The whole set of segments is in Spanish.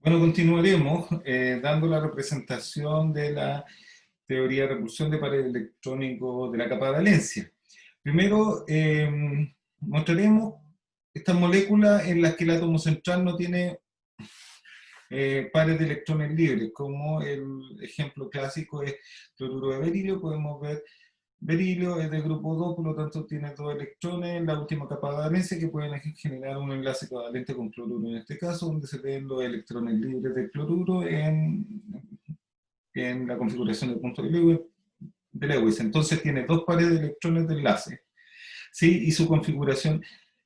Bueno, continuaremos dando la representación de la teoría de repulsión de pares electrónicos de la capa de valencia. Primero, mostraremos estas moléculas en las que el átomo central no tiene pares de electrones libres, como el ejemplo clásico es cloruro de berilio. Podemos ver berilio es de grupo 2, por lo tanto tiene 2 electrones en la última capa de valencia que pueden generar un enlace covalente con cloruro en este caso, donde se ven los electrones libres del cloruro en la configuración del punto de Lewis. Entonces tiene 2 pares de electrones de enlace, ¿sí? Y su configuración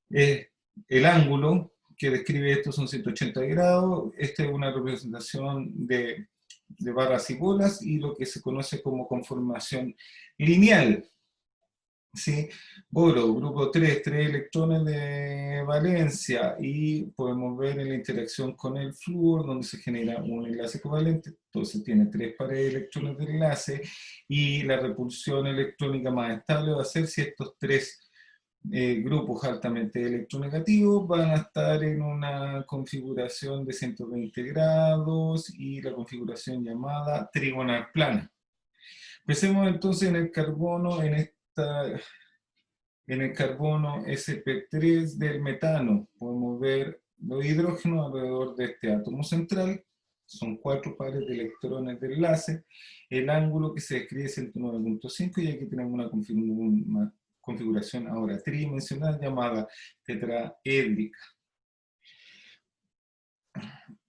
es el ángulo que describe esto son 180 grados. Esta es una representación de barras y bolas y lo que se conoce como conformación lineal. ¿Sí? Boro, grupo 3, 3 electrones de valencia, y podemos ver en la interacción con el flúor donde se genera un enlace covalente. Entonces tiene 3 pares de electrones de enlace, y la repulsión electrónica más estable va a ser si estos 3 grupos altamente electronegativos van a estar en una configuración de 120 grados y la configuración llamada trigonal plana. Empecemos entonces en el carbono, en el carbono sp3 del metano. Podemos ver los hidrógenos alrededor de este átomo central. Son 4 pares de electrones de enlace. El ángulo que se describe es 109.5, y aquí tenemos una configuración ahora tridimensional llamada tetraédrica.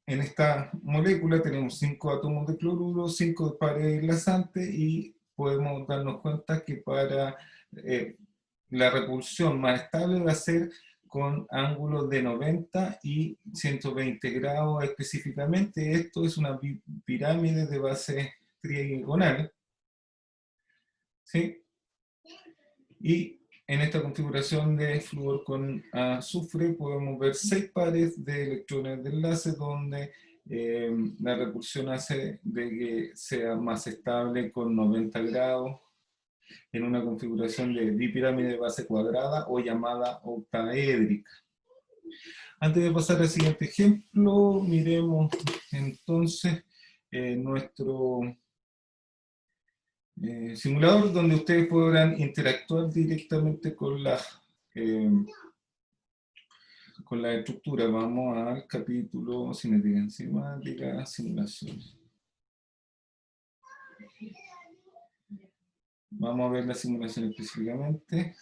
En esta molécula tenemos 5 átomos de cloruro, 5 pares enlazantes, y podemos darnos cuenta que para la repulsión más estable va a ser con ángulos de 90 y 120 grados específicamente. Esto es una pirámide de base trigonal, ¿sí? Y en esta configuración de flúor con azufre podemos ver 6 pares de electrones de enlace, donde la repulsión hace de que sea más estable con 90 grados en una configuración de bipirámide de base cuadrada o llamada octaédrica. Antes de pasar al siguiente ejemplo, miremos entonces nuestro simulador, donde ustedes podrán interactuar directamente con la estructura. Vamos al capítulo cinética enzimática, simulaciones. Vamos a ver la simulación específicamente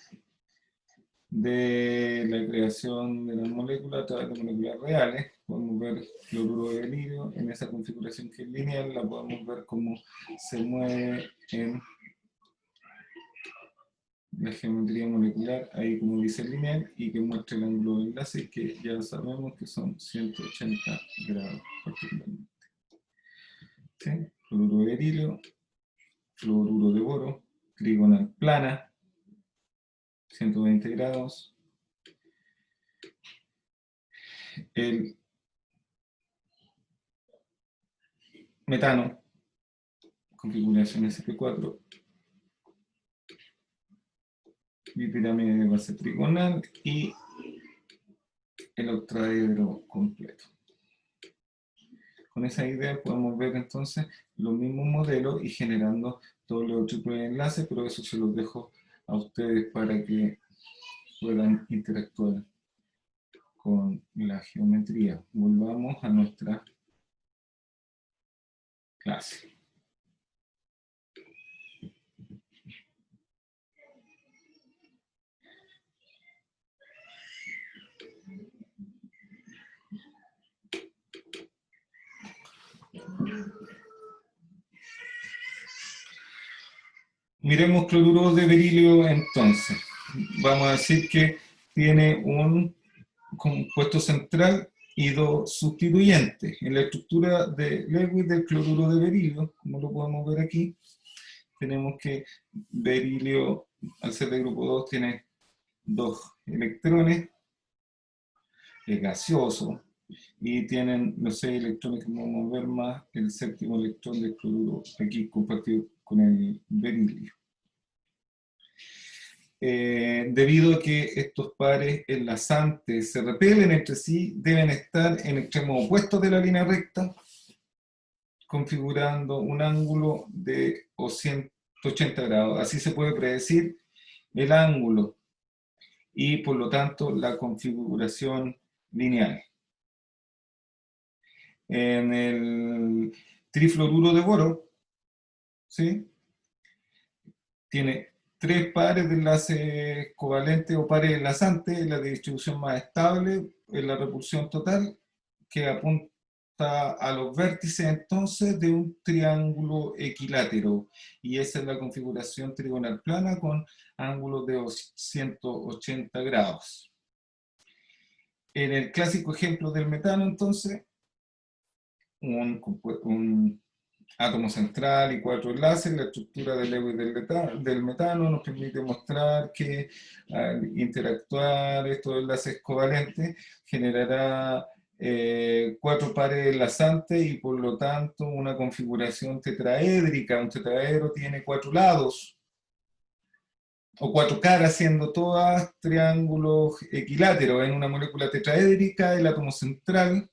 de la creación de las moléculas a través de moléculas reales. Podemos ver cloruro de berilio en esa configuración que es lineal. La podemos ver cómo se mueve en la geometría molecular, ahí como dice lineal, y que muestra el ángulo de enlace, que ya sabemos que son 180 grados particularmente. ¿Sí? Cloruro de berilio, fluoruro de boro, trigonal plana, 120 grados. El metano, configuración sp4, bipirámide de base trigonal, y el octaedro completo. Con esa idea podemos ver entonces los mismos modelos y generando todos los triples enlaces, pero eso se los dejo a ustedes para que puedan interactuar con la geometría. Volvamos a nuestra clase. Miremos cloruro de berilio entonces. Vamos a decir que tiene un compuesto central y 2 sustituyentes. En la estructura de Lewis del cloruro de berilio, como lo podemos ver aquí, tenemos que berilio, al ser de grupo 2, tiene 2 electrones, es gaseoso, y tienen los 6 electrones que vamos a ver más el séptimo electrón del cloruro aquí compartido con el berilio. debido a que estos pares enlazantes se repelen entre sí, deben estar en extremos opuestos de la línea recta, configurando un ángulo de 180 grados. Así se puede predecir el ángulo y por lo tanto la configuración lineal. En el trifluoruro de boro, ¿sí?, tiene 3 pares de enlaces covalentes o pares enlazantes, la distribución más estable es la repulsión total, que apunta a los vértices entonces de un triángulo equilátero, y esa es la configuración trigonal plana con ángulos de 180 grados. En el clásico ejemplo del metano, entonces, un átomo central y 4 enlaces, la estructura del Lewis del metano nos permite mostrar que al interactuar estos enlaces covalentes generará 4 pares enlazantes y por lo tanto una configuración tetraédrica. Un tetraedro tiene 4 lados o 4 caras, siendo todas triángulos equiláteros. En una molécula tetraédrica, el átomo central,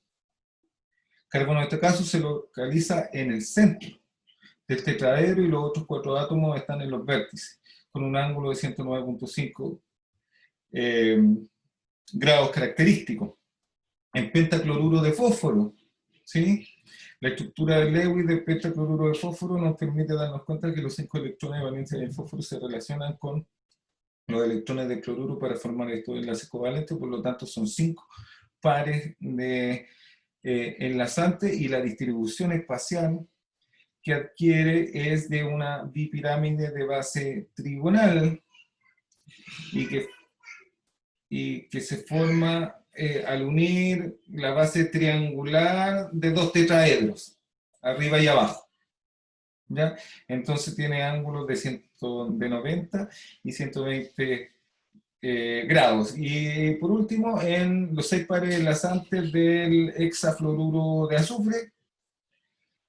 carbono en este caso, se localiza en el centro del tetraedro y los otros 4 átomos están en los vértices, con un ángulo de 109.5 grados característicos. En pentacloruro de fósforo, ¿sí?, la estructura de Lewis del pentacloruro de fósforo nos permite darnos cuenta que los 5 electrones de valencia del fósforo se relacionan con los electrones de cloruro para formar estos enlaces covalentes, por lo tanto son 5 pares de enlazantes, y la distribución espacial que adquiere es de una bipirámide de base trigonal y que se forma al unir la base triangular de 2 tetraedros, arriba y abajo, ¿ya? Entonces tiene ángulos de 90 y 120 grados. Y por último, en los 6 pares enlazantes del hexafluoruro de azufre,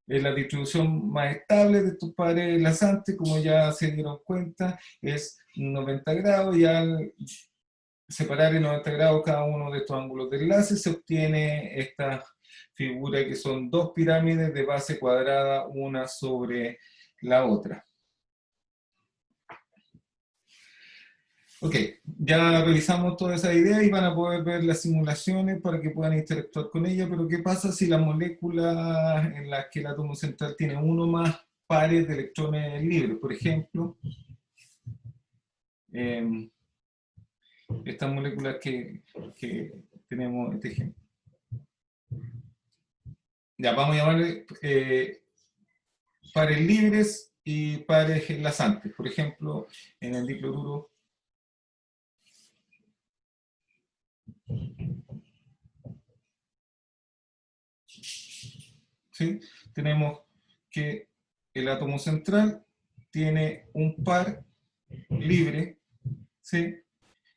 la distribución más estable de estos pares enlazantes, como ya se dieron cuenta, es 90 grados, y al separar en 90 grados cada uno de estos ángulos de enlace se obtiene esta figura, que son 2 pirámides de base cuadrada una sobre la otra. Ok, ya revisamos toda esa idea y van a poder ver las simulaciones para que puedan interactuar con ella, pero ¿qué pasa si las moléculas en las que el átomo central tiene uno más pares de electrones libres? Por ejemplo, estas moléculas que tenemos este ejemplo. Ya, vamos a llamarle pares libres y pares enlazantes. Por ejemplo, en el dicloruro ¿sí? Tenemos que el átomo central tiene un par libre, ¿sí?,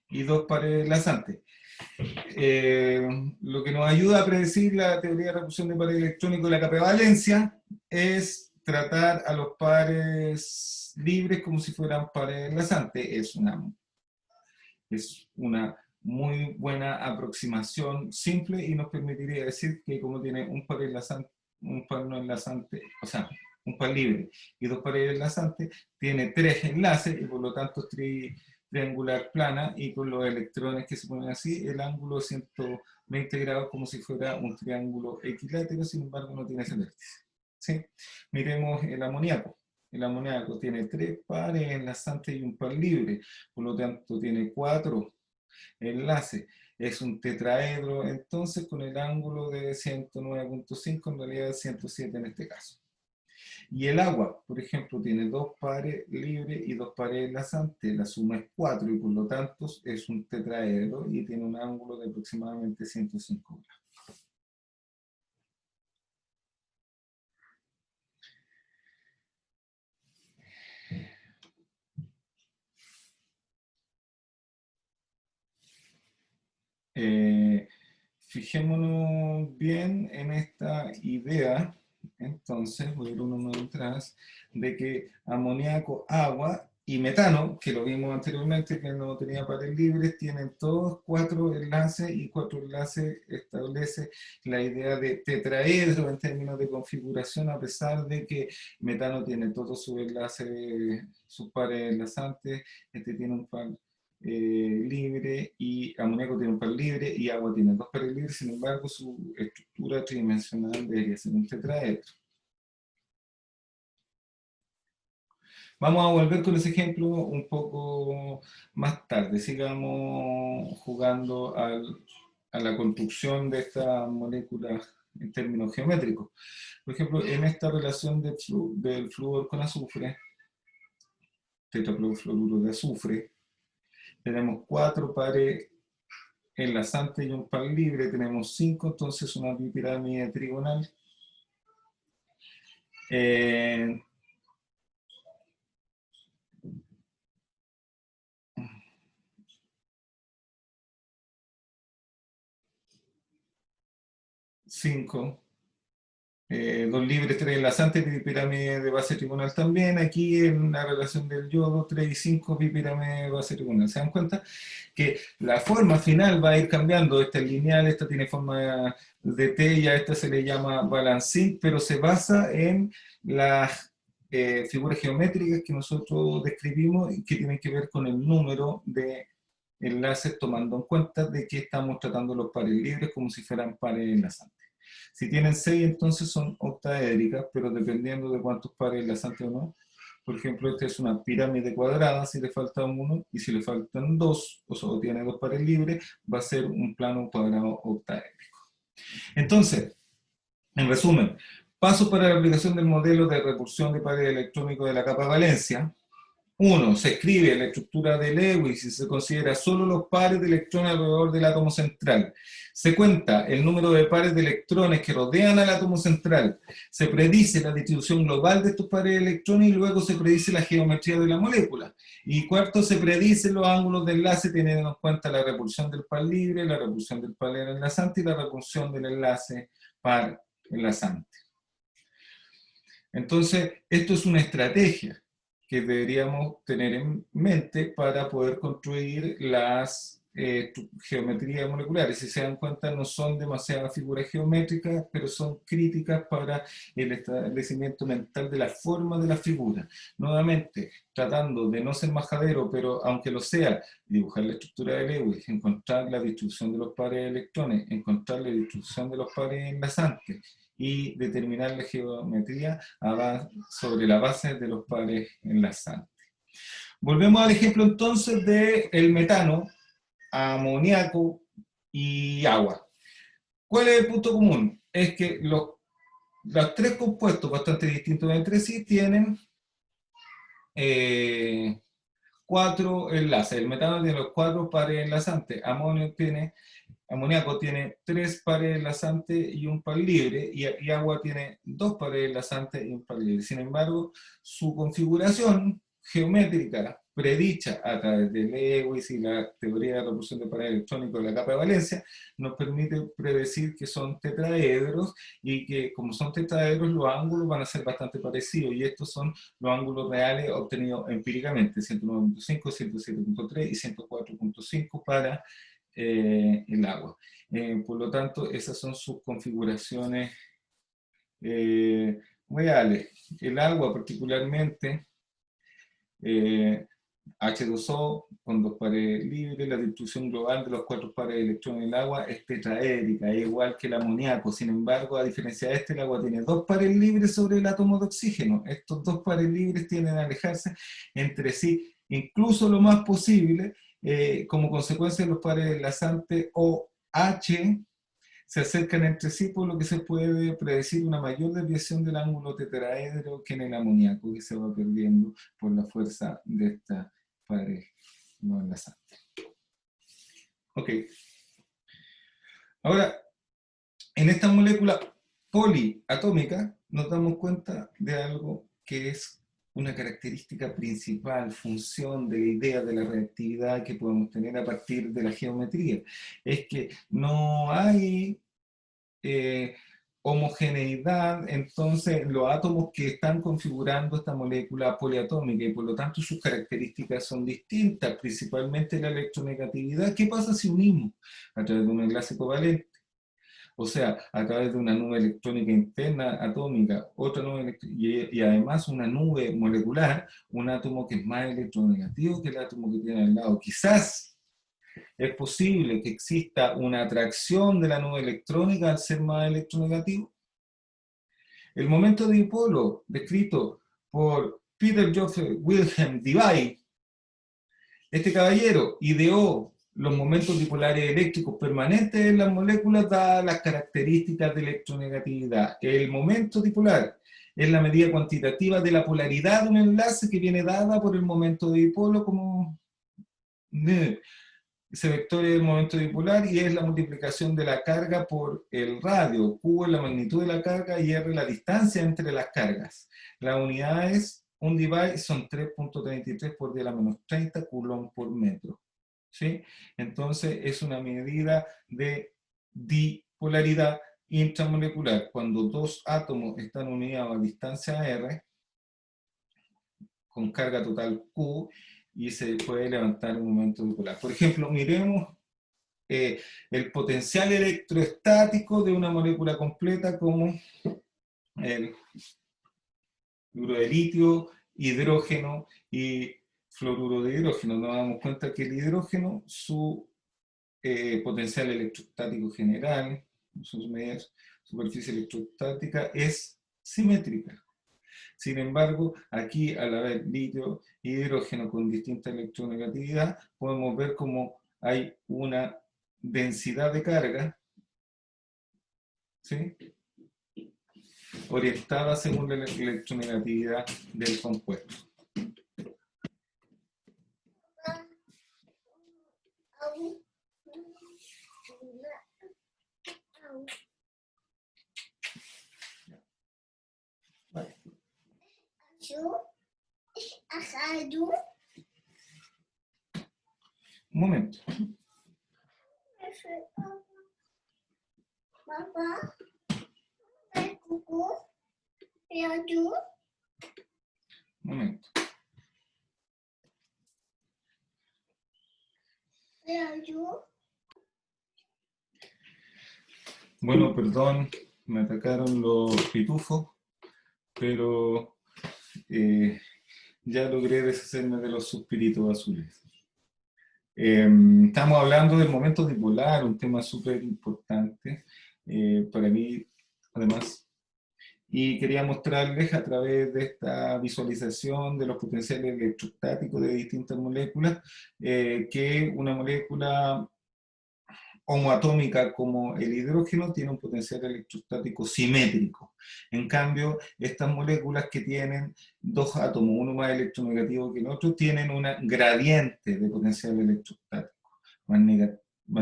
y 2 pares enlazantes. Lo que nos ayuda a predecir la teoría de repulsión de pares electrónicos de la capa de valencia es tratar a los pares libres como si fueran pares enlazantes. Es una muy buena aproximación simple y nos permitiría decir que como tiene un par enlazante, un par no enlazante, o sea, un par libre y 2 pares enlazantes, tiene 3 enlaces y por lo tanto triangular plana, y con los electrones que se ponen así, el ángulo 120 grados como si fuera un triángulo equilátero, sin embargo no tiene ese vértice, ¿sí? Miremos el amoníaco. El amoníaco tiene 3 pares enlazantes y un par libre, por lo tanto tiene 4 enlaces. Es un tetraedro entonces con el ángulo de 109.5, en realidad 107 en este caso. Y el agua, por ejemplo, tiene 2 pares libres y 2 pares enlazantes, la suma es 4 y por lo tanto es un tetraedro y tiene un ángulo de aproximadamente 105 grados. Fijémonos bien en esta idea, entonces, voy a ir uno más atrás, de que amoníaco, agua, y metano, que lo vimos anteriormente, que no tenía pares libres, tienen todos 4 enlaces, y 4 enlaces establece la idea de tetraedro en términos de configuración, a pesar de que metano tiene todos sus enlaces, sus pares enlazantes. Este tiene un par libre, y amoníaco tiene un par libre, y agua tiene 2 pares libres. Sin embargo, su estructura tridimensional debería ser un tetraedro. Vamos a volver con ese ejemplo un poco más tarde. Sigamos jugando a la construcción de estas moléculas en términos geométricos. Por ejemplo, en esta relación del flúor con azufre, tetraclorofluoruro de azufre, tenemos 4 pares enlazantes y un par libre, tenemos 5, entonces una bipirámide trigonal. Eh, 5, 2 libres, 3 enlazantes, bipirámide de base trigonal también. Aquí en la relación del yodo, 3 y 5, bipirámide de base trigonal. ¿Se dan cuenta? Que la forma final va a ir cambiando. Esta es lineal, esta tiene forma de T, y a esta se le llama balancín, pero se basa en las figuras geométricas que nosotros describimos y que tienen que ver con el número de enlaces, tomando en cuenta de que estamos tratando los pares libres como si fueran pares enlazantes. Si tienen 6, entonces son octaédricas, pero dependiendo de cuántos pares enlazantes o no. Por ejemplo, esta es una pirámide cuadrada, si le falta uno, y si le faltan 2, o solo tiene 2 pares libres, va a ser un plano cuadrado octaédrico. Entonces, en resumen, paso para la aplicación del modelo de repulsión de pares electrónicos de la capa de valencia. 1. Se escribe la estructura de Lewis y se considera solo los pares de electrones alrededor del átomo central. Se cuenta el número de pares de electrones que rodean al átomo central. Se predice la distribución global de estos pares de electrones, y luego se predice la geometría de la molécula. Y cuarto, se predicen los ángulos de enlace teniendo en cuenta la repulsión del par libre, la repulsión del par enlazante y la repulsión del enlace par enlazante. Entonces, esto es una estrategia que deberíamos tener en mente para poder construir las geometrías moleculares. Si se dan cuenta, no son demasiadas figuras geométricas, pero son críticas para el establecimiento mental de la forma de la figura. Nuevamente, tratando de no ser majadero, pero aunque lo sea, dibujar la estructura de Lewis, encontrar la distribución de los pares de electrones, encontrar la distribución de los pares enlazantes, y determinar la geometría sobre la base de los pares enlazantes. Volvemos al ejemplo entonces del metano, amoníaco y agua. ¿Cuál es el punto común? Es que los 3 compuestos bastante distintos entre sí tienen 4 enlaces. El metano tiene los 4 pares enlazantes, amoníaco tiene 3 pares enlazantes y un par libre, y agua tiene 2 pares enlazantes y un par libre. Sin embargo, su configuración geométrica predicha a través de Lewis y la teoría de repulsión de pares electrónicos de la capa de valencia nos permite predecir que son tetraedros, y que como son tetraedros los ángulos van a ser bastante parecidos, y estos son los ángulos reales obtenidos empíricamente: 109.5, 107.3 y 104.5 para el agua. Por lo tanto, esas son sus configuraciones reales. El agua particularmente, H2O con 2 pares libres, la distribución global de los 4 pares de electrones del agua es tetraédrica, es igual que el amoníaco. Sin embargo, a diferencia de este, el agua tiene 2 pares libres sobre el átomo de oxígeno. Estos 2 pares libres tienden a alejarse entre sí, incluso lo más posible, como consecuencia de los pares enlazantes OH se acercan entre sí, por lo que se puede predecir una mayor desviación del ángulo tetraedro que en el amoníaco, que se va perdiendo por la fuerza de esta pared no enlazante. Ok. Ahora, en esta molécula poliatómica nos damos cuenta de algo que es una característica principal, función de la idea de la reactividad que podemos tener a partir de la geometría. Es que no hay homogeneidad, entonces, los átomos que están configurando esta molécula poliatómica y por lo tanto sus características son distintas, principalmente la electronegatividad. ¿Qué pasa si unimos a través de un enlace covalente? O sea, a través de una nube electrónica interna atómica, otra nube y además una nube molecular, un átomo que es más electronegativo que el átomo que tiene al lado. Quizás es posible que exista una atracción de la nube electrónica al ser más electronegativo. El momento dipolo descrito por Peter Joseph Wilhelm Debye, este caballero ideó los momentos dipolares eléctricos permanentes en las moléculas dadas las características de electronegatividad. El momento dipolar es la medida cuantitativa de la polaridad de un enlace que viene dada por el momento dipolo como ese vector es el momento dipolar y es la multiplicación de la carga por el radio. Q es la magnitud de la carga y R la distancia entre las cargas. Las unidades, un Debye son 3.33 por 10 a la menos 30 coulomb por metro. ¿Sí? Entonces es una medida de dipolaridad intramolecular. Cuando dos átomos están unidos a distancia R, con carga total Q, y se puede levantar un momento dipolar. Por ejemplo, miremos el potencial electroestático de una molécula completa como el fluoruro de litio, hidrógeno y fluoruro de hidrógeno. Nos damos cuenta que el hidrógeno, su potencial electrostático general, sus medidas, superficie electrostática, es simétrica. Sin embargo, aquí al haber litio y hidrógeno con distinta electronegatividad, podemos ver cómo hay una densidad de carga, ¿sí?, orientada según la electronegatividad del compuesto. Un momento. Un momento. Bueno, perdón, me atacaron los pitufos, pero ya logré deshacerme de los suspiritos azules. Estamos hablando del momento dipolar, un tema súper importante para mí, además, y quería mostrarles a través de esta visualización de los potenciales electrostáticos de distintas moléculas que una molécula homoatómica como el hidrógeno tiene un potencial electrostático simétrico. En cambio, estas moléculas que tienen dos átomos, uno más electronegativo que el otro, tienen una gradiente de potencial electrostático, más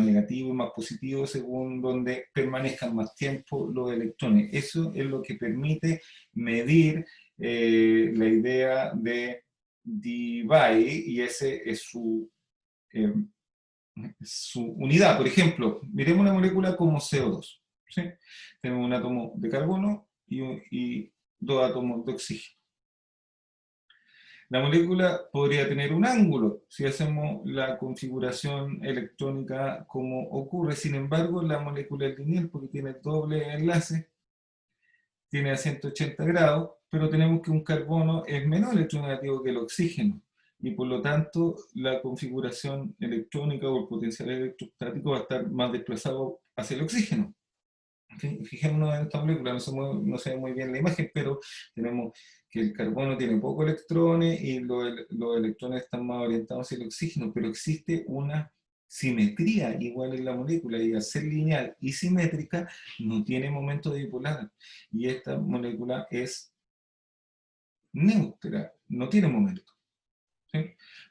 negativo y más positivo según donde permanezcan más tiempo los electrones. Eso es lo que permite medir la idea de Debye, y ese es su unidad. Por ejemplo, miremos una molécula como CO2. ¿Sí? Tenemos un átomo de carbono y dos átomos de oxígeno. La molécula podría tener un ángulo si hacemos la configuración electrónica como ocurre. Sin embargo, la molécula es lineal porque tiene doble enlace, tiene a 180 grados, pero tenemos que un carbono es menos electronegativo que el oxígeno, y por lo tanto la configuración electrónica o el potencial electrostático va a estar más desplazado hacia el oxígeno. ¿Okay? Fijémonos en esta molécula, no se ve muy bien la imagen, pero tenemos que el carbono tiene pocos electrones y los electrones están más orientados hacia el oxígeno, pero existe una simetría igual en la molécula, y al ser lineal y simétrica no tiene momento dipolar, y esta molécula es neutra, no tiene momento. ¿Sí?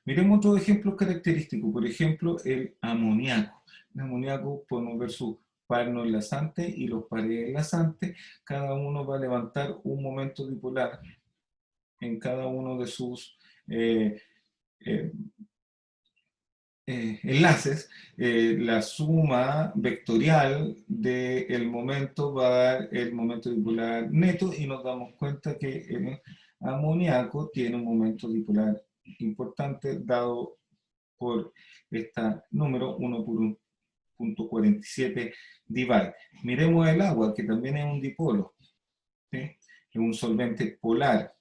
Miremos otros ejemplos característicos, por ejemplo el amoníaco. El amoníaco podemos ver sus par no enlazantes y los pares enlazantes, cada uno va a levantar un momento dipolar en cada uno de sus enlaces, la suma vectorial del momento va a dar el momento dipolar neto y nos damos cuenta que el amoníaco tiene un momento dipolar importante dado por este número 1 por 1.47 divide. Miremos el agua, que también es un dipolo, ¿sí? Es un solvente polar.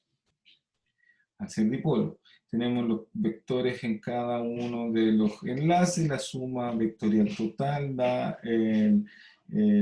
Al ser dipolo, tenemos los vectores en cada uno de los enlaces, la suma vectorial total da el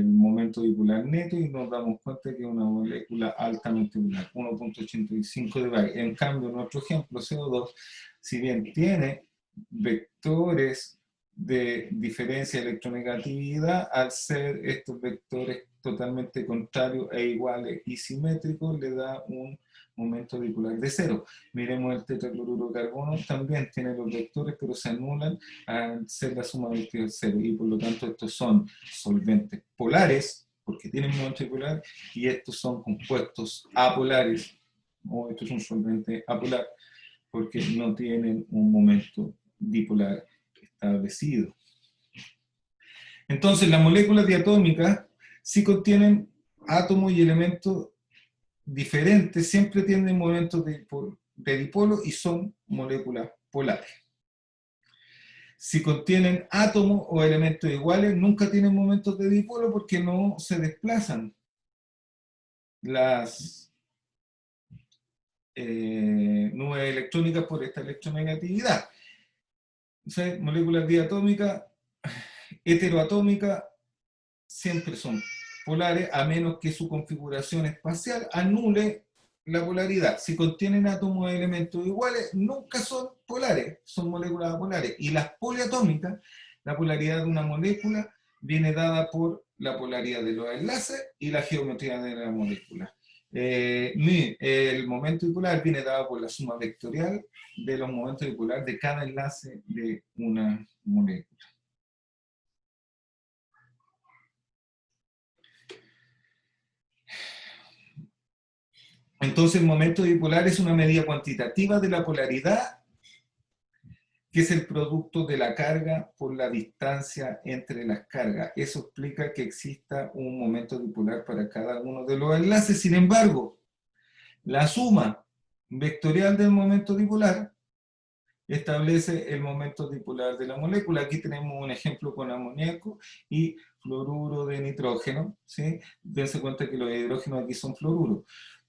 momento dipolar neto y nos damos cuenta que es una molécula altamente polar, 1.85 de Bay. En cambio, nuestro ejemplo CO2, si bien tiene vectores de diferencia de electronegatividad, al ser estos vectores totalmente contrarios e iguales y simétricos, le da un momento dipolar de cero. Miremos el tetracloruro de carbono, también tiene los vectores, pero se anulan al ser la suma vectorial cero, y por lo tanto estos son solventes polares, porque tienen momento dipolar, y estos son compuestos apolares, o esto es un solvente apolar, porque no tienen un momento dipolar establecido. Entonces, las moléculas diatómicas sí contienen átomos y elementos diferentes, siempre tienen momentos de dipolo y son moléculas polares. Si contienen átomos o elementos iguales, nunca tienen momentos de dipolo porque no se desplazan las nubes electrónicas por esta electronegatividad. Entonces, moléculas diatómicas, heteroatómicas, siempre son polares, a menos que su configuración espacial anule la polaridad. Si contienen átomos de elementos iguales, nunca son polares, son moléculas apolares. Y las poliatómicas, la polaridad de una molécula viene dada por la polaridad de los enlaces y la geometría de la molécula. El momento dipolar viene dado por la suma vectorial de los momentos dipolares de cada enlace de una molécula. Entonces, el momento dipolar es una medida cuantitativa de la polaridad, que es el producto de la carga por la distancia entre las cargas. Eso explica que exista un momento dipolar para cada uno de los enlaces. Sin embargo, la suma vectorial del momento dipolar establece el momento dipolar de la molécula. Aquí tenemos un ejemplo con amoníaco y fluoruro de nitrógeno, ¿sí? Dense cuenta que los hidrógenos aquí son fluoruros.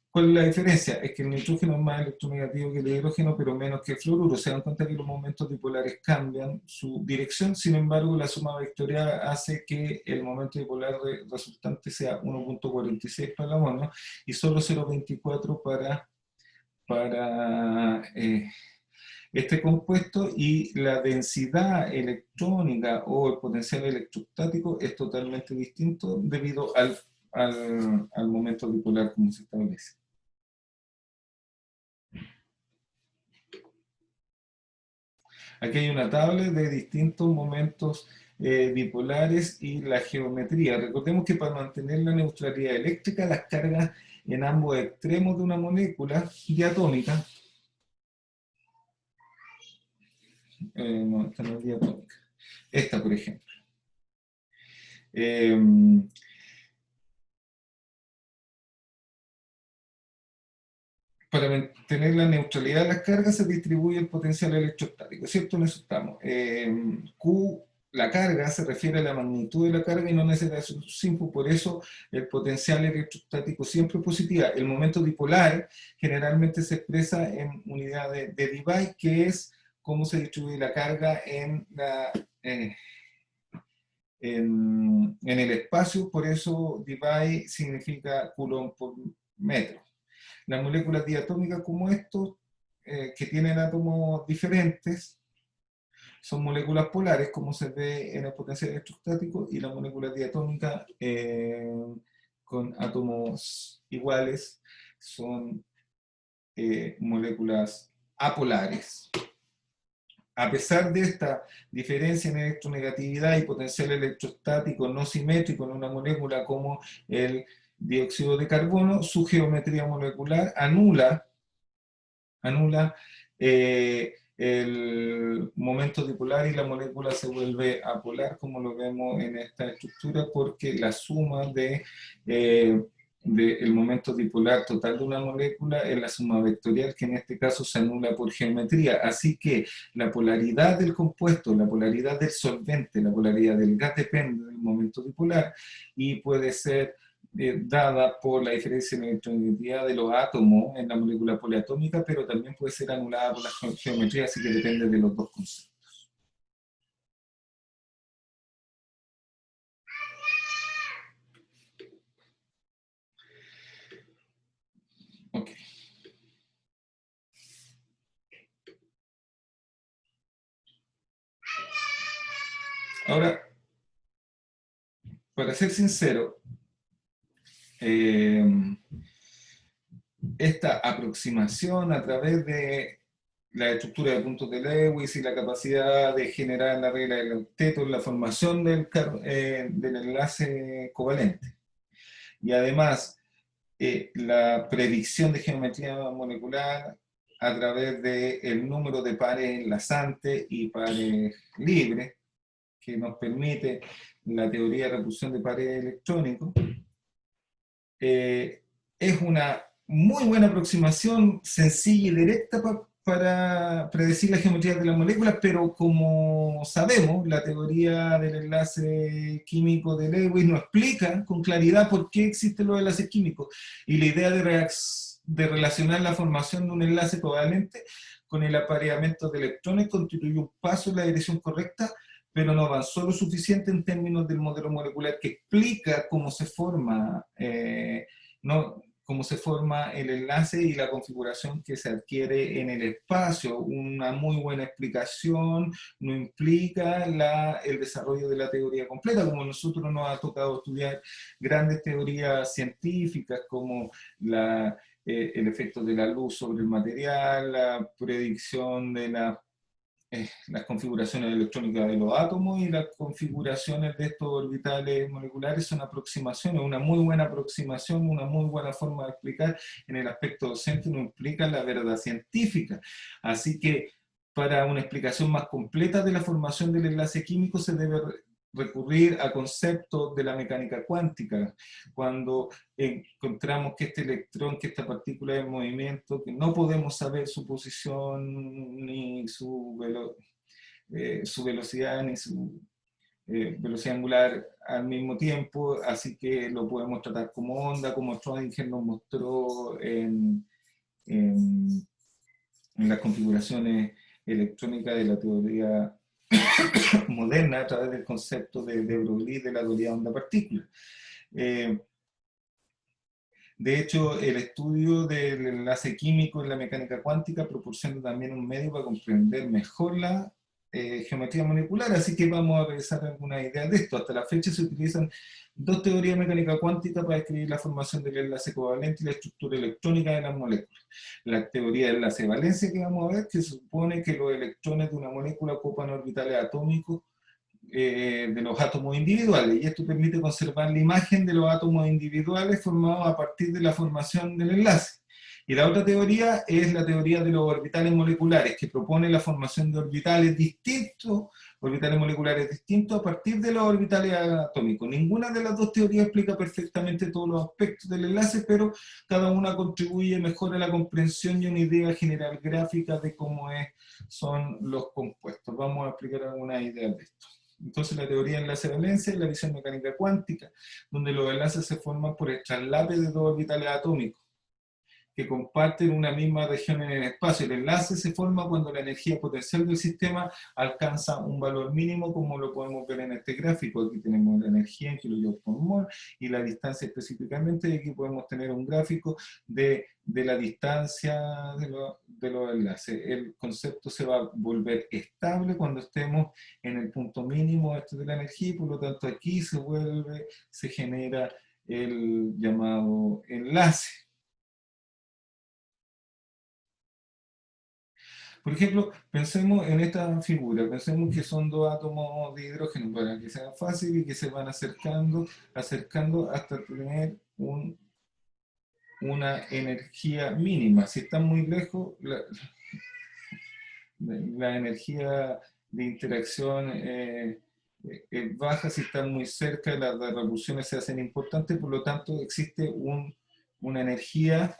¿Cuál es la diferencia? Es que el nitrógeno es más electronegativo que el hidrógeno, pero menos que el fluoruro. Se dan cuenta que los momentos dipolares cambian su dirección, sin embargo, la suma vectorial hace que el momento dipolar resultante sea 1.46 para el amonio y solo 0.24 para este compuesto, y la densidad electrónica o el potencial electrostático es totalmente distinto debido al momento dipolar como se establece. Aquí hay una tabla de distintos momentos bipolares y la geometría. Recordemos que para mantener la neutralidad eléctrica, las cargas en ambos extremos de una molécula diatómica, no, esta no es diatómica, esta por ejemplo, para mantener la neutralidad de las cargas se distribuye el potencial electrostático, ¿cierto? En eso estamos. Q, la carga, se refiere a la magnitud de la carga y no necesita su signo, por eso el potencial electrostático siempre es positiva. El momento dipolar generalmente se expresa en unidad de debye, que es cómo se distribuye la carga en el espacio, por eso debye significa coulomb por metro. Las moléculas diatómicas como estos, que tienen átomos diferentes, son moléculas polares, como se ve en el potencial electrostático, y las moléculas diatómicas con átomos iguales son moléculas apolares. A pesar de esta diferencia en electronegatividad y potencial electrostático no simétrico en una molécula como el dióxido de carbono, su geometría molecular anula el el momento dipolar y la molécula se vuelve apolar, como lo vemos en esta estructura, porque la suma del momento dipolar total de una molécula es la suma vectorial, que en este caso se anula por geometría. Así que la polaridad del compuesto, la polaridad del solvente, la polaridad del gas depende del momento dipolar y puede ser dada por la diferencia en electronegatividad de los átomos en la molécula poliatómica, pero también puede ser anulada por la geometría, así que depende de los dos conceptos. Ok. Ahora, para ser sincero, esta aproximación a través de la estructura de puntos de Lewis y la capacidad de generar la regla del octeto, la formación del enlace covalente. Y además, la predicción de geometría molecular a través del número de pares enlazantes y pares libres, que nos permite la teoría de repulsión de pares electrónicos, es una muy buena aproximación, sencilla y directa para predecir la geometría de las moléculas, pero como sabemos, la teoría del enlace químico de Lewis no explica con claridad por qué existen los enlaces químicos. Y la idea de relacionar la formación de un enlace covalente con el apareamiento de electrones constituye un paso en la dirección correcta, pero no avanzó lo suficiente en términos del modelo molecular que explica cómo se forma cómo se forma el enlace y la configuración que se adquiere en el espacio. Una muy buena explicación no implica el desarrollo de la teoría completa, como nosotros nos ha tocado estudiar grandes teorías científicas como el efecto de la luz sobre el material, la predicción de las configuraciones electrónicas de los átomos y las configuraciones de estos orbitales moleculares son aproximaciones, una muy buena aproximación, una muy buena forma de explicar en el aspecto docente, no implica la verdad científica. Así que para una explicación más completa de la formación del enlace químico se debe recurrir a conceptos de la mecánica cuántica, cuando encontramos que este electrón, que esta partícula de movimiento, que no podemos saber su posición, ni su velocidad, ni su velocidad angular al mismo tiempo, así que lo podemos tratar como onda, como Schrödinger nos mostró en las configuraciones electrónicas de la teoría moderna a través del concepto de Broglie de la teoría onda-partícula. De hecho, el estudio del enlace químico en la mecánica cuántica proporciona también un medio para comprender mejor la geometría molecular, así que vamos a revisar algunas ideas de esto. Hasta la fecha se utilizan dos teorías de mecánica cuántica para describir la formación del enlace covalente y la estructura electrónica de las moléculas. La teoría del enlace de valencia que vamos a ver, que supone que los electrones de una molécula ocupan orbitales atómicos de los átomos individuales, y esto permite conservar la imagen de los átomos individuales formados a partir de la formación del enlace. Y la otra teoría es la teoría de los orbitales moleculares, que propone la formación de orbitales moleculares distintos a partir de los orbitales atómicos. Ninguna de las dos teorías explica perfectamente todos los aspectos del enlace, pero cada una contribuye mejor a la comprensión y una idea general gráfica de cómo son los compuestos. Vamos a explicar algunas ideas de esto. Entonces la teoría de enlace de valencia es la visión mecánica cuántica, donde los enlaces se forman por el traslape de dos orbitales atómicos que comparten una misma región en el espacio. El enlace se forma cuando la energía potencial del sistema alcanza un valor mínimo, como lo podemos ver en este gráfico. Aquí tenemos la energía en kilojoules por mol y la distancia específicamente, y aquí podemos tener un gráfico de la distancia de los enlaces. El concepto se va a volver estable cuando estemos en el punto mínimo de la energía, y por lo tanto aquí se genera el llamado enlace. Por ejemplo, pensemos en esta figura, pensemos que son dos átomos de hidrógeno para que sea fácil y que se van acercando hasta tener una energía mínima. Si están muy lejos, la energía de interacción es baja, si están muy cerca, las repulsiones se hacen importantes, por lo tanto existe una energía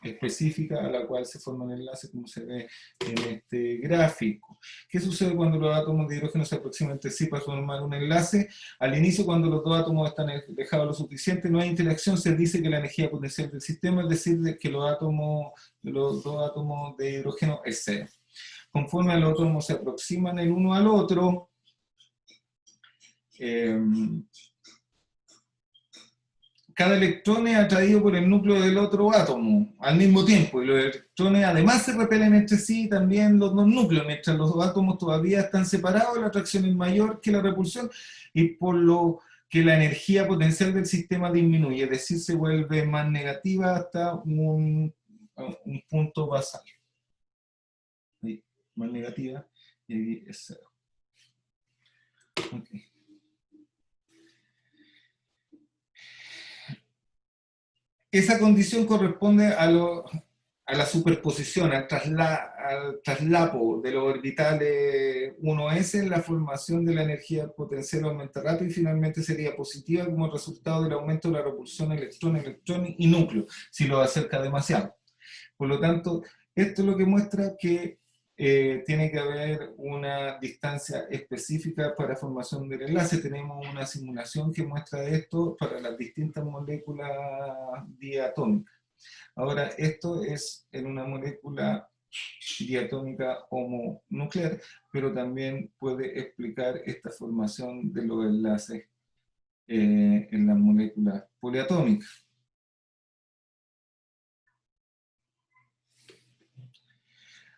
específica a la cual se forma un enlace, como se ve en este gráfico. ¿Qué sucede cuando los átomos de hidrógeno se aproximan entre sí para formar un enlace? Al inicio, cuando los dos átomos están alejados lo suficiente, no hay interacción, se dice que la energía potencial del sistema, es decir, que los dos átomos de hidrógeno es cero. Conforme los átomos se aproximan el uno al otro, cada electrón es atraído por el núcleo del otro átomo al mismo tiempo, y los electrones además se repelen entre sí también los dos núcleos. Mientras los dos átomos todavía están separados, la atracción es mayor que la repulsión, y por lo que la energía potencial del sistema disminuye, es decir, se vuelve más negativa hasta un punto basal. Ahí, más negativa, y ahí es cero. Okay. Esa condición corresponde a la superposición, al traslapo de los orbitales 1s en la formación de la energía potencial aumenta rápido y finalmente sería positiva como resultado del aumento de la repulsión electrón y núcleo, si lo acerca demasiado. Por lo tanto, esto es lo que muestra que tiene que haber una distancia específica para formación del enlace. Tenemos una simulación que muestra esto para las distintas moléculas diatómicas. Ahora, esto es en una molécula diatómica homonuclear, pero también puede explicar esta formación de los enlaces en las moléculas poliatómicas.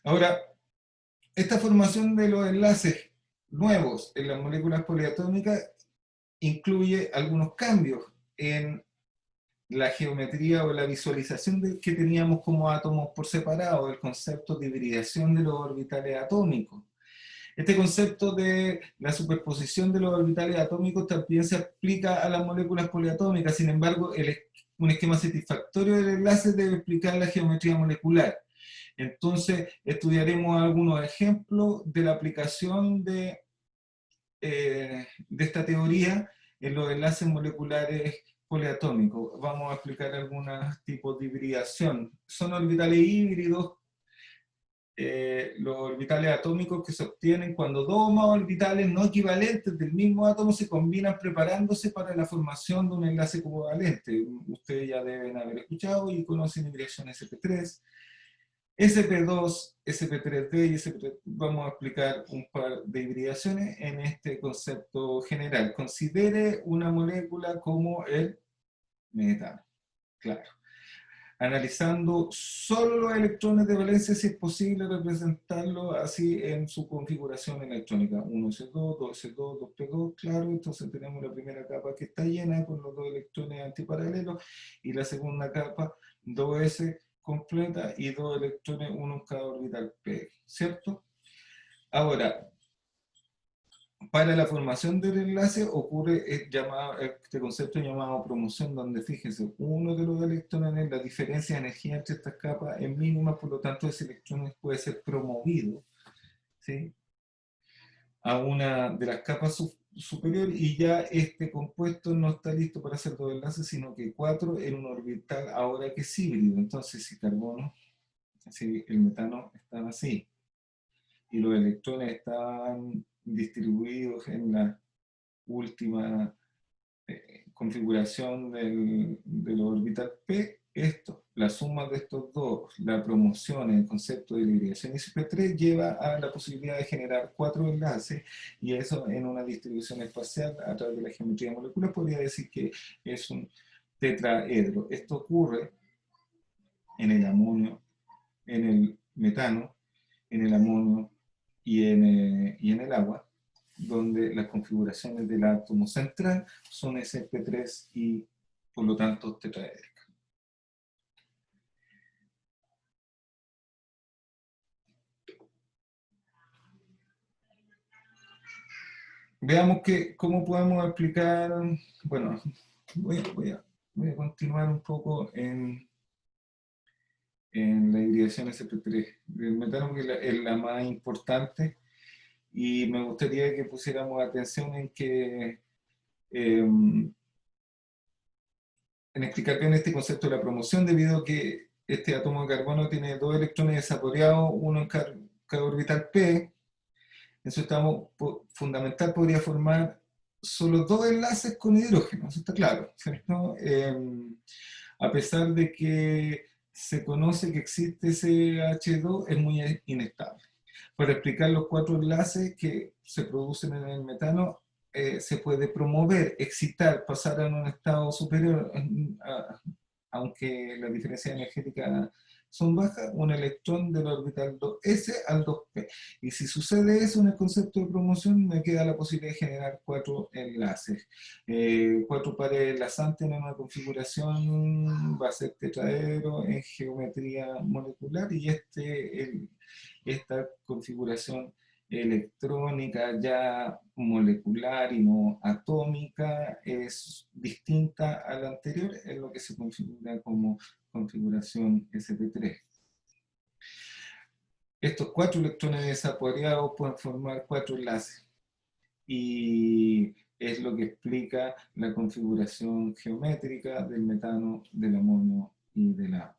Ahora, esta formación de los enlaces nuevos en las moléculas poliatómicas incluye algunos cambios en la geometría o la visualización que teníamos como átomos por separado, el concepto de hibridación de los orbitales atómicos. Este concepto de la superposición de los orbitales atómicos también se aplica a las moléculas poliatómicas, sin embargo, un esquema satisfactorio del enlace debe explicar la geometría molecular. Entonces, estudiaremos algunos ejemplos de la aplicación de esta teoría en los enlaces moleculares poliatómicos. Vamos a explicar algunos tipos de hibridación. Son orbitales híbridos, los orbitales atómicos que se obtienen cuando dos o más orbitales no equivalentes del mismo átomo se combinan preparándose para la formación de un enlace covalente. Ustedes ya deben haber escuchado y conocen hibridación sp3, sp2, sp3d y sp3. Vamos a explicar un par de hibridaciones en este concepto general. Considere una molécula como el metano, claro. Analizando solo los electrones de valencia, si es posible representarlo así en su configuración electrónica. 1s2, 2s2, 2p2, claro, entonces tenemos la primera capa que está llena con los dos electrones antiparalelos, y la segunda capa 2s completa y dos electrones, uno en cada orbital p, ¿cierto? Ahora, para la formación del enlace ocurre este concepto llamado promoción, donde fíjense, uno de los electrones, la diferencia de energía entre estas capas es mínima, por lo tanto ese electrón puede ser promovido, ¿sí?, a una de las capas superiores, y ya este compuesto no está listo para hacer dos enlaces, sino que 4 en un orbital ahora que es híbrido. Entonces, si el metano estaba así, y los electrones estaban distribuidos en la última configuración del orbital P, la suma de estos dos, la promoción en el concepto de hibridación sp3, lleva a la posibilidad de generar 4 enlaces, y eso en una distribución espacial a través de la geometría molecular podría decir que es un tetraedro. Esto ocurre en el amonio, en el metano, en el amonio y en el agua, donde las configuraciones del átomo central son sp3 y por lo tanto tetraédricas. Veamos cómo podemos explicar, bueno, voy a continuar un poco en en la hibridación sp3 del metano, porque es la más importante, y me gustaría que pusiéramos atención en que en explicar bien este concepto de la promoción, debido a que este átomo de carbono tiene dos electrones desaporeados, uno en cada orbital p. En su estado fundamental podría formar solo dos enlaces con hidrógeno, eso está claro, ¿cierto? A pesar de que se conoce que existe ese H2, es muy inestable. Para explicar los cuatro enlaces que se producen en el metano, se puede promover, excitar, pasar a un estado superior, aunque las diferencias energéticas son bajas, un electrón del orbital 2s al 2p. Y si sucede eso en el concepto de promoción, me queda la posibilidad de generar cuatro enlaces. Cuatro pares enlazantes en una configuración va a ser tetraedro en geometría molecular, y esta configuración electrónica ya molecular y no atómica es distinta a la anterior, en lo que se configura como configuración sp3. Estos cuatro electrones desaporeados pueden formar cuatro enlaces, y es lo que explica la configuración geométrica del metano, del amonio y del agua.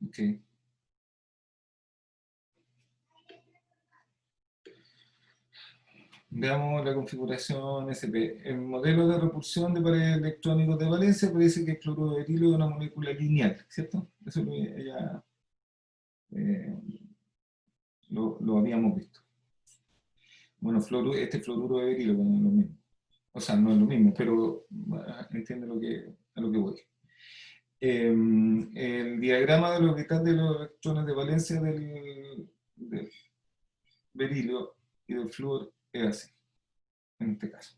Okay. Veamos la configuración SP. El modelo de repulsión de pares electrónicos de valencia parece que el cloruro de berilio es una molécula lineal, ¿cierto? Eso ya lo habíamos visto. Bueno, este fluoruro de berilio no es lo mismo. O sea, no es lo mismo, pero entiende a lo que voy. El diagrama del orbital de los electrones de valencia del berilio y del flúor es así, en este caso.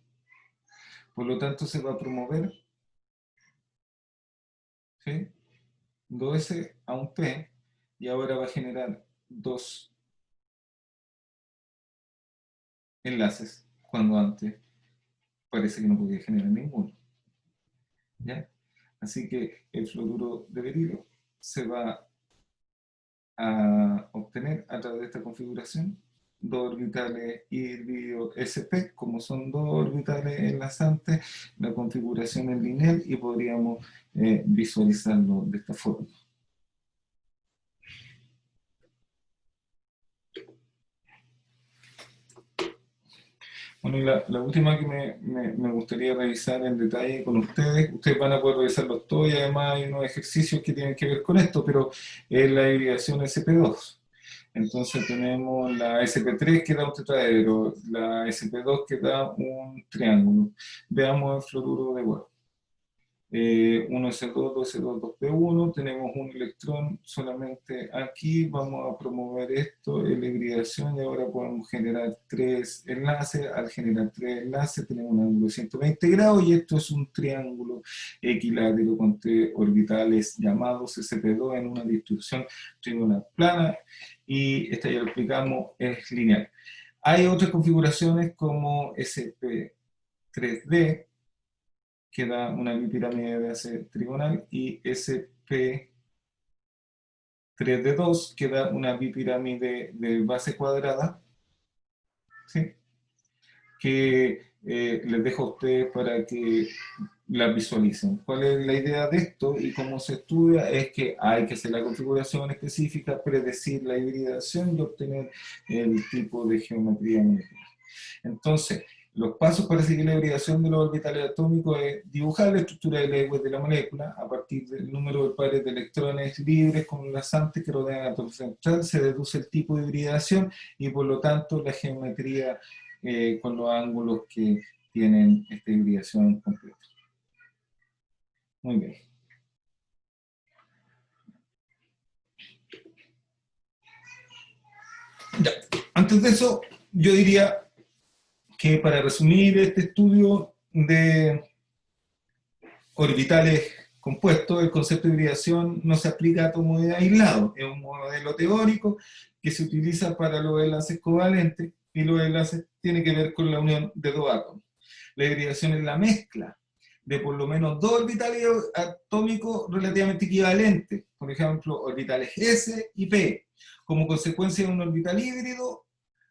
Por lo tanto, se va a promover, ¿sí?, 2s a un p, y ahora va a generar dos enlaces, cuando antes parece que no podía generar ninguno. ¿Ya? Así que el fluoruro de berilio se va a obtener a través de esta configuración dos orbitales híbrido sp. Como son dos orbitales enlazantes, la configuración es lineal y podríamos visualizarlo de esta forma. Bueno, y la última que me gustaría revisar en detalle con ustedes van a poder revisarlos todos, y además hay unos ejercicios que tienen que ver con esto, pero es la hibridación sp2. Entonces tenemos la sp3 que da un tetraedro, la sp2 que da un triángulo. Veamos el fluoruro de huevo. 1s2, 2s2, 2p1, tenemos un electrón solamente aquí, vamos a promover esto, la hibridación, y ahora podemos generar tres enlaces. Al generar tres enlaces tenemos un ángulo de 120 grados, y esto es un triángulo equilátero con tres orbitales llamados sp2 en una distribución trigonal plana, y esta ya lo explicamos, es lineal. Hay otras configuraciones como sp3d, que da una bipirámide de base trigonal, y sp3d2, que da una bipirámide de base cuadrada, ¿sí?, que les dejo a ustedes para que la visualicen. ¿Cuál es la idea de esto y cómo se estudia? Es que hay que hacer la configuración específica, predecir la hibridación y obtener el tipo de geometría molecular. Entonces, los pasos para seguir la hibridación de los orbitales atómicos es dibujar la estructura de Lewis de la molécula a partir del número de pares de electrones libres con enlazantes que rodean el átomo central. Se deduce el tipo de hibridación y por lo tanto la geometría con los ángulos que tienen esta hibridación completa. Muy bien. Ya. Antes de eso, yo diría que para resumir este estudio de orbitales compuestos, el concepto de hibridación no se aplica a átomos aislados, es un modelo teórico que se utiliza para los enlaces covalentes, y los enlaces tienen que ver con la unión de dos átomos. La hibridación es la mezcla de por lo menos dos orbitales atómicos relativamente equivalentes, por ejemplo, orbitales S y P. Como consecuencia de un orbital híbrido,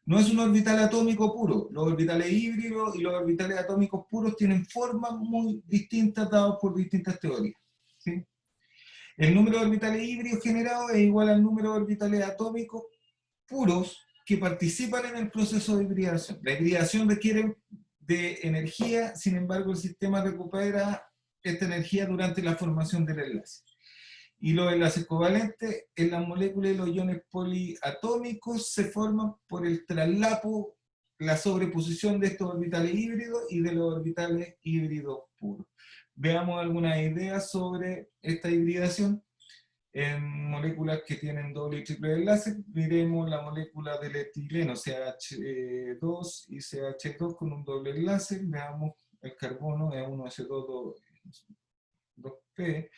no es un orbital atómico puro. Los orbitales híbridos y los orbitales atómicos puros tienen formas muy distintas dadas por distintas teorías, ¿sí? El número de orbitales híbridos generados es igual al número de orbitales atómicos puros que participan en el proceso de hibridación. La hibridación requiere de energía, sin embargo el sistema recupera esta energía durante la formación del enlace. Y los enlaces covalentes en las moléculas de los iones poliatómicos se forman por el traslapo, la sobreposición de estos orbitales híbridos y de los orbitales híbridos puros. Veamos algunas ideas sobre esta hibridación. En moléculas que tienen doble y triple enlace, miremos la molécula del etileno, CH2 y CH2 con un doble enlace, veamos el carbono, E1H2, 2P,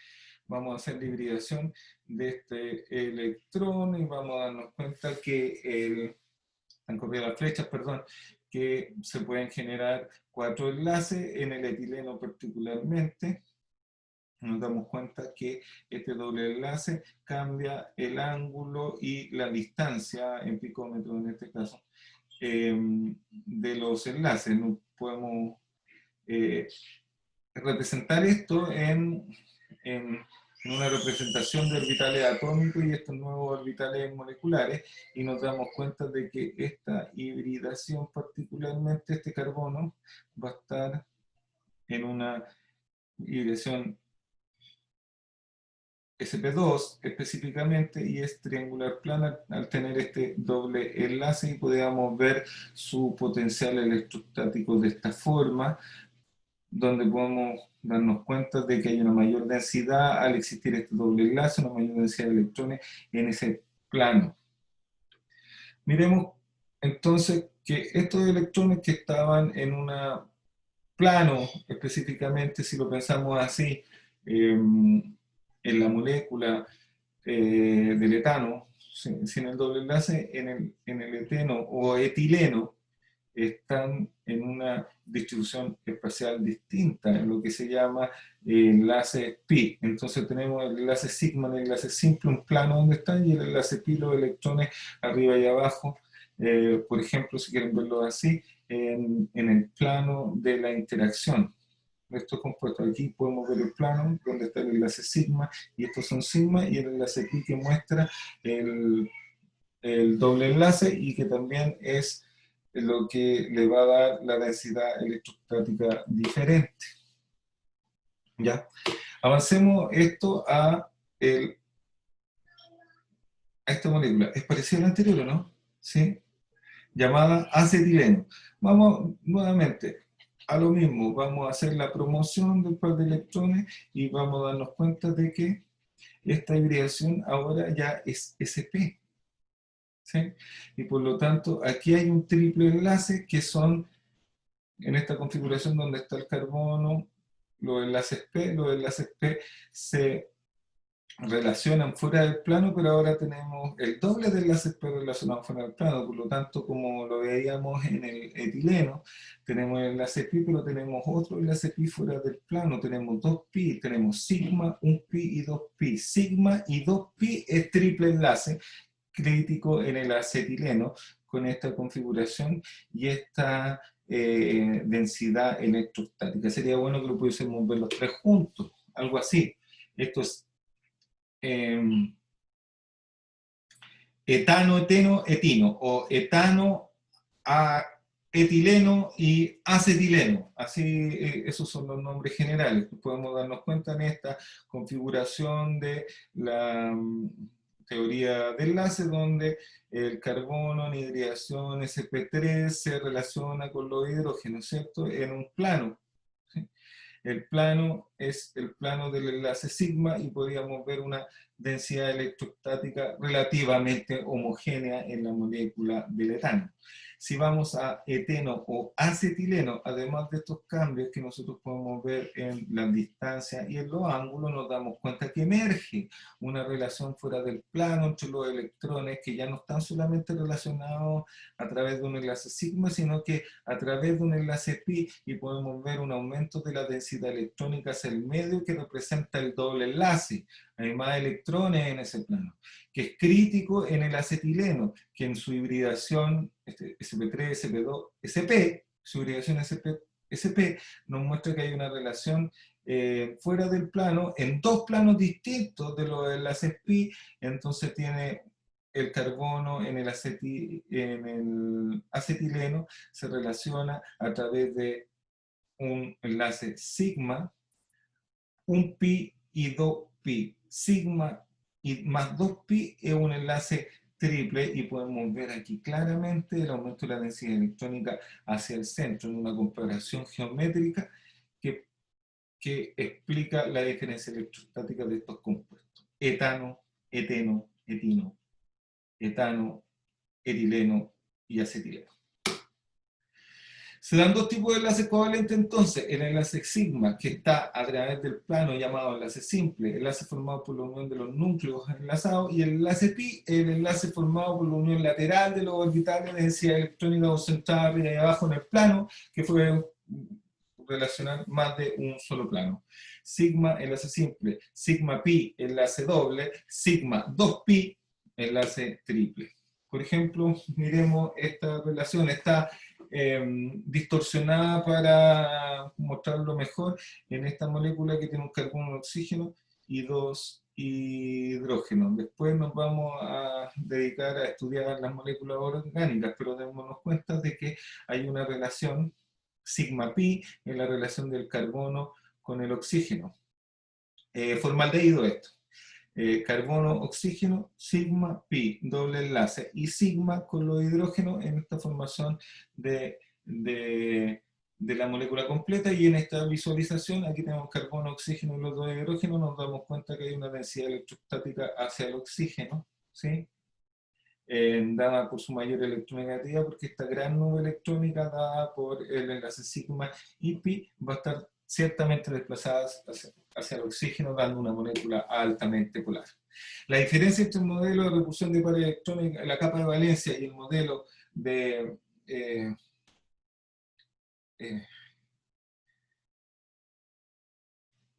vamos a hacer la hibridación de este electrón y vamos a darnos cuenta que han corrido las flechas, perdón, que se pueden generar 4 enlaces en el etileno particularmente. Nos damos cuenta que este doble enlace cambia el ángulo y la distancia en picómetro en este caso de los enlaces. No podemos representar esto en una representación de orbitales atómicos y estos nuevos orbitales moleculares, y nos damos cuenta de que esta hibridación, particularmente este carbono, va a estar en una hibridación SP2 específicamente, y es triangular plana al tener este doble enlace, y podemos ver su potencial electrostático de esta forma, donde podemos darnos cuenta de que hay una mayor densidad al existir este doble enlace, una mayor densidad de electrones en ese plano. Miremos entonces que estos electrones que estaban en un plano, específicamente si lo pensamos así, en la molécula del etano, sin el doble enlace, en el eteno o etileno, están en una distribución espacial distinta, en lo que se llama enlace pi. Entonces tenemos el enlace sigma, el enlace simple, un plano donde están, y el enlace pi, los electrones arriba y abajo, por ejemplo, si quieren verlo así, en el plano de la interacción de estos compuestos. Aquí podemos ver el plano donde está el enlace sigma, y estos son sigma, y el enlace pi que muestra el doble enlace, y que también es lo que le va a dar la densidad electrostática diferente. ¿Ya? Avancemos esto a esta molécula. ¿Es parecida a la anterior o no? ¿Sí? Llamada acetileno. Vamos nuevamente a lo mismo, vamos a hacer la promoción del par de electrones y vamos a darnos cuenta de que esta hibridación ahora ya es SP. ¿Sí? Y por lo tanto aquí hay un triple enlace que son, en esta configuración donde está el carbono, los enlaces P se relacionan fuera del plano, pero ahora tenemos el doble de enlaces P relacionados fuera del plano. Por lo tanto, como lo veíamos en el etileno, tenemos el enlace pi, pero tenemos otro enlace pi fuera del plano. Tenemos 2pi, tenemos sigma, 1pi y 2pi. Sigma y 2pi es triple enlace crítico en el acetileno con esta configuración y esta densidad electrostática. Sería bueno que lo pudiésemos ver los tres juntos, algo así. Esto es etano, eteno, etino, o etano, etileno y acetileno. Así, esos son los nombres generales. Podemos darnos cuenta en esta configuración de la teoría de enlace, donde el carbono en hibridación sp3 se relaciona con los hidrógenos, ¿cierto? En un plano. ¿Sí? El plano es el plano del enlace sigma, y podríamos ver una densidad electrostática relativamente homogénea en la molécula del etano. Si vamos a eteno o acetileno, además de estos cambios que nosotros podemos ver en las distancias y en los ángulos, nos damos cuenta que emerge una relación fuera del plano entre los electrones que ya no están solamente relacionados a través de un enlace sigma, sino que a través de un enlace pi, y podemos ver un aumento de la densidad electrónica hacia el medio que representa el doble enlace. Hay más electrones en ese plano, que es crítico en el acetileno, que en su hibridación sp3, sp2, sp, su hibridación sp, nos muestra que hay una relación fuera del plano, en dos planos distintos de los enlaces pi. Entonces tiene el carbono en el acetileno, se relaciona a través de un enlace sigma, un pi y 2pi. Sigma y más 2pi es un enlace triple, y podemos ver aquí claramente el aumento de la densidad electrónica hacia el centro en una comparación geométrica que explica la diferencia electrostática de estos compuestos: etano, eteno, etino, etano, etileno y acetileno. Se dan dos tipos de enlaces covalentes entonces: el enlace sigma, que está a través del plano, llamado enlace simple, enlace formado por la unión de los núcleos enlazados, y el enlace pi, el enlace formado por la unión lateral de los orbitales de densidad electrónica concentrada arriba y abajo en el plano, que fue relacionar más de un solo plano. Sigma, enlace simple; sigma pi, enlace doble; sigma 2pi, enlace triple. Por ejemplo, miremos esta relación, está distorsionada para mostrarlo mejor en esta molécula que tiene un carbono, un oxígeno y dos hidrógenos. Después nos vamos a dedicar a estudiar las moléculas orgánicas, pero démonos cuenta de que hay una relación sigma pi en la relación del carbono con el oxígeno. Formaldehído esto. Carbono, oxígeno, sigma, pi, doble enlace, y sigma con los hidrógenos en esta formación de la molécula completa. Y en esta visualización, aquí tenemos carbono, oxígeno y los dos hidrógenos, nos damos cuenta que hay una densidad electrostática hacia el oxígeno, ¿sí? Dada por su mayor electronegatividad, porque esta gran nube electrónica dada por el enlace sigma y pi va a estar ciertamente desplazada hacia el oxígeno, dando una molécula altamente polar. La diferencia entre el modelo de repulsión de pares electrónicas en la capa de valencia y el modelo de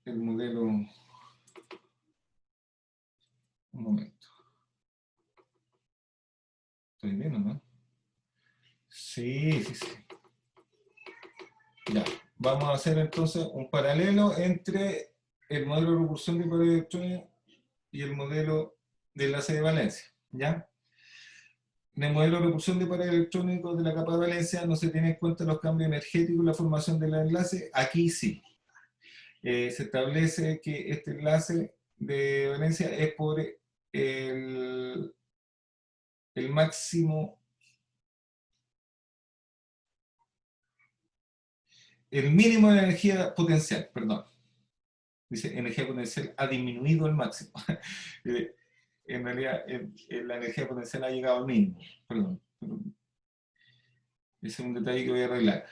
un momento. ¿Estoy bien o no? Sí. Ya. Vamos a hacer entonces un paralelo entre el modelo de repulsión de pares electrónicas y el modelo de enlace de valencia, ¿ya? En el modelo de repulsión de pares electrónicos de la capa de valencia no se tienen en cuenta los cambios energéticos y la formación del enlace. Aquí sí. Se establece que este enlace de valencia es por el máximo, el mínimo de energía potencial, perdón. Dice energía potencial ha disminuido al máximo. En realidad la energía potencial ha llegado al mínimo. Perdón. Ese es un detalle que voy a arreglar.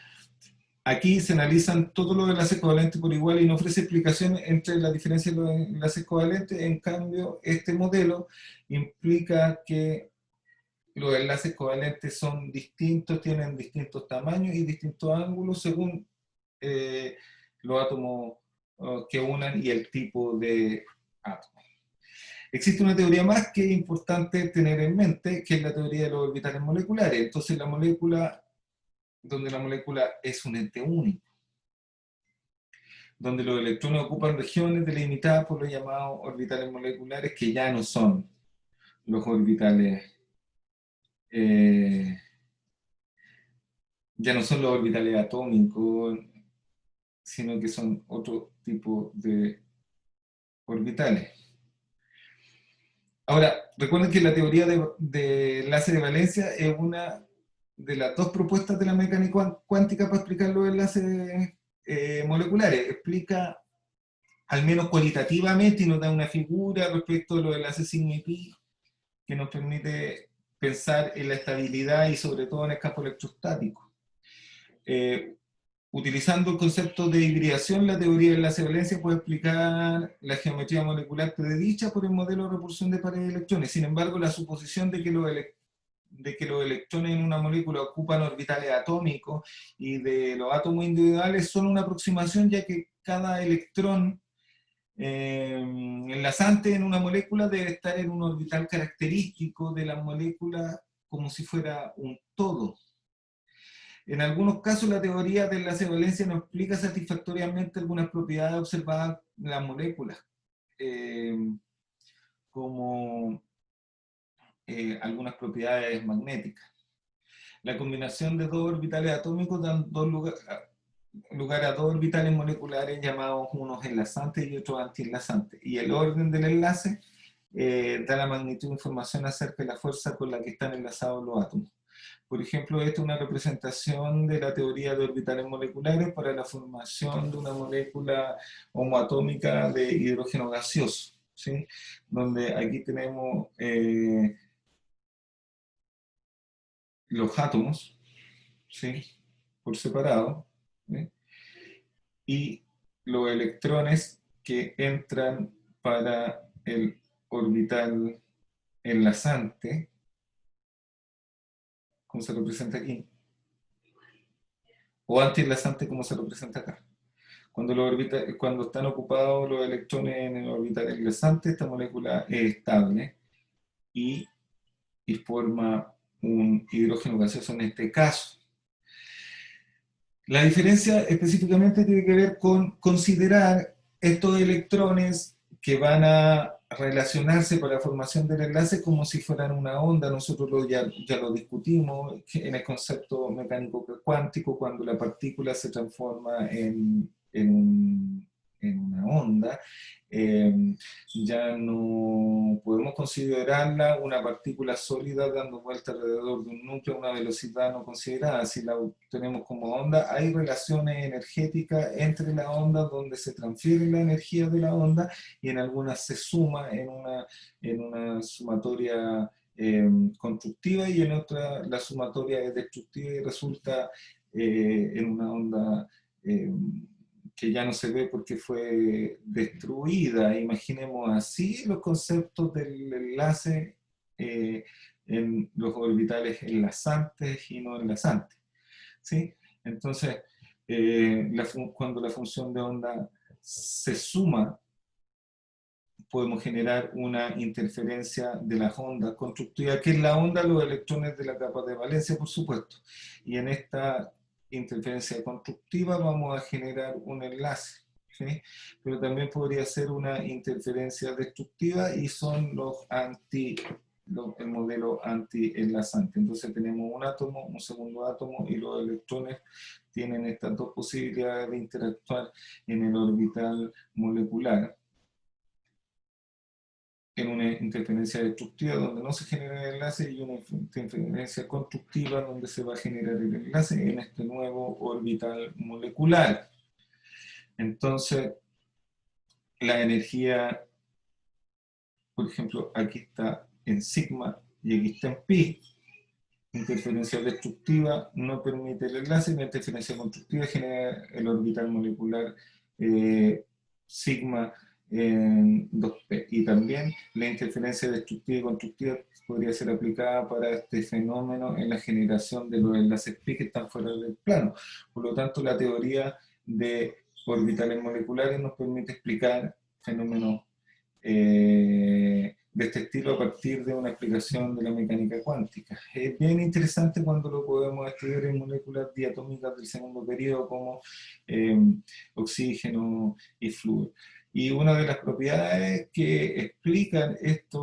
Aquí se analizan todos los enlaces covalentes por igual y no ofrece explicaciones entre la diferencia de los enlaces covalentes. En cambio, este modelo implica que los enlaces covalentes son distintos, tienen distintos tamaños y distintos ángulos según los átomos que unan y el tipo de átomo. Existe una teoría más que es importante tener en mente, que es la teoría de los orbitales moleculares. Entonces la molécula, donde la molécula es un ente único, donde los electrones ocupan regiones delimitadas por los llamados orbitales moleculares, que ya no son los orbitales atómicos, sino que son otro tipo de orbitales. Ahora, recuerden que la teoría de enlace de valencia es una de las dos propuestas de la mecánica cuántica para explicar los enlaces moleculares. Explica al menos cualitativamente, y nos da una figura respecto a lo del enlace sigma y pi, que nos permite pensar en la estabilidad y sobre todo en el campo electrostático. Utilizando el concepto de hibridación, la teoría de enlace valencia puede explicar la geometría molecular predicha por el modelo de repulsión de pares de electrones. Sin embargo, la suposición de que los electrones en una molécula ocupan orbitales atómicos y de los átomos individuales son una aproximación, ya que cada electrón enlazante en una molécula debe estar en un orbital característico de la molécula como si fuera un todo. En algunos casos, la teoría del enlace de valencia no explica satisfactoriamente algunas propiedades observadas en las moléculas, eh, como algunas propiedades magnéticas. La combinación de dos orbitales atómicos dan lugar a dos orbitales moleculares llamados unos enlazantes y otros antienlazantes. Y el orden del enlace da la magnitud de información acerca de la fuerza con la que están enlazados los átomos. Por ejemplo, esta es una representación de la teoría de orbitales moleculares para la formación de una molécula homoatómica de hidrógeno gaseoso, ¿sí? Donde aquí tenemos los átomos, ¿sí? Por separado, ¿sí? Y los electrones que entran para el orbital enlazante, como se representa aquí, o antienlazante, como se representa acá. Cuando están ocupados los electrones en el orbital enlazante, esta molécula es estable y forma un hidrógeno gaseoso en este caso. La diferencia específicamente tiene que ver con considerar estos electrones que van a relacionarse para la formación del enlace como si fueran una onda. Nosotros ya lo discutimos en el concepto mecánico cuántico, cuando la partícula se transforma en una onda. Ya no podemos considerarla una partícula sólida dando vuelta alrededor de un núcleo a una velocidad no considerada. Si la tenemos como onda, hay relaciones energéticas entre la onda donde se transfiere la energía de la onda y en algunas se suma en una sumatoria constructiva y en otra la sumatoria es destructiva y resulta en una onda que ya no se ve porque fue destruida. Imaginemos así los conceptos del enlace en los orbitales enlazantes y no enlazantes, ¿sí? Entonces, cuando la función de onda se suma, podemos generar una interferencia de las ondas constructivas, que es la onda de los electrones de la capa de valencia, por supuesto. Y en esta interferencia constructiva vamos a generar un enlace, ¿sí? Pero también podría ser una interferencia destructiva y son el modelo anti-enlazante. Entonces tenemos un átomo, un segundo átomo y los electrones tienen estas dos posibilidades de interactuar en el orbital molecular en una interferencia destructiva donde no se genera el enlace y una interferencia constructiva donde se va a generar el enlace en este nuevo orbital molecular. Entonces, la energía, por ejemplo, aquí está en sigma y aquí está en pi. Interferencia destructiva no permite el enlace y la interferencia constructiva genera el orbital molecular sigma en 2p. Y también la interferencia destructiva y constructiva podría ser aplicada para este fenómeno en la generación de los enlaces pi que están fuera del plano. Por lo tanto, la teoría de orbitales moleculares nos permite explicar fenómenos de este estilo a partir de una explicación de la mecánica cuántica. Es bien interesante cuando lo podemos estudiar en moléculas diatómicas del segundo periodo como oxígeno y flúor. Y una de las propiedades que explican estas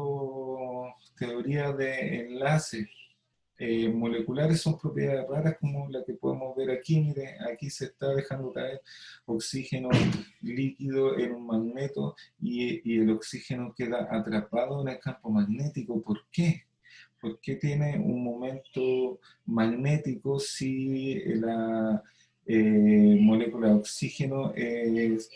teorías de enlaces moleculares son propiedades raras como la que podemos ver aquí. Mire, aquí se está dejando caer oxígeno líquido en un magneto y el oxígeno queda atrapado en el campo magnético. ¿Por qué? ¿Por qué tiene un momento magnético si molécula de oxígeno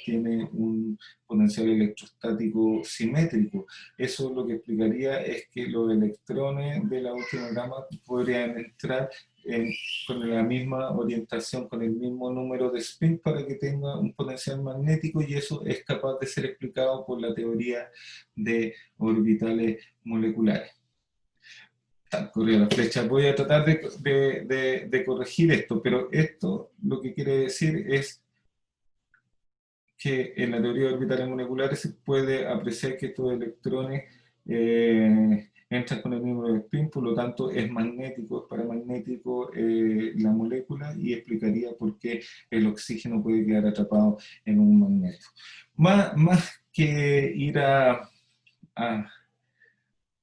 tiene un potencial electrostático simétrico. Eso lo que explicaría es que los electrones de la última gama podrían entrar con la misma orientación, con el mismo número de spin para que tenga un potencial magnético, y eso es capaz de ser explicado por la teoría de orbitales moleculares. Corrió la flecha. Voy a tratar de corregir esto, pero esto lo que quiere decir es que en la teoría de orbitales moleculares se puede apreciar que estos electrones entran con el mismo spin, por lo tanto es magnético, es paramagnético la molécula, y explicaría por qué el oxígeno puede quedar atrapado en un magneto. Más que ir a, a,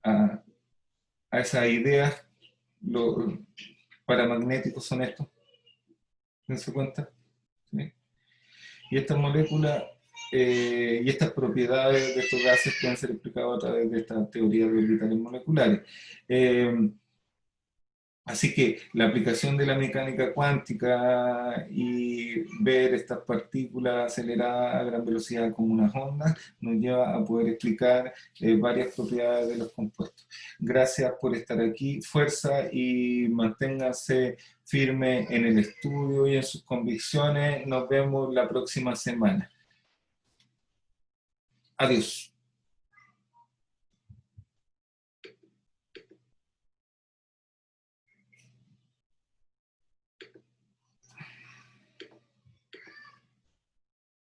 a esas ideas, los paramagnéticos son estos, dense cuenta, ¿sí? Y estas moléculas y estas propiedades de estos gases pueden ser explicadas a través de esta teoría de orbitales moleculares. Así que la aplicación de la mecánica cuántica y ver estas partículas aceleradas a gran velocidad como unas ondas nos lleva a poder explicar varias propiedades de los compuestos. Gracias por estar aquí, fuerza, y manténganse firmes en el estudio y en sus convicciones. Nos vemos la próxima semana. Adiós.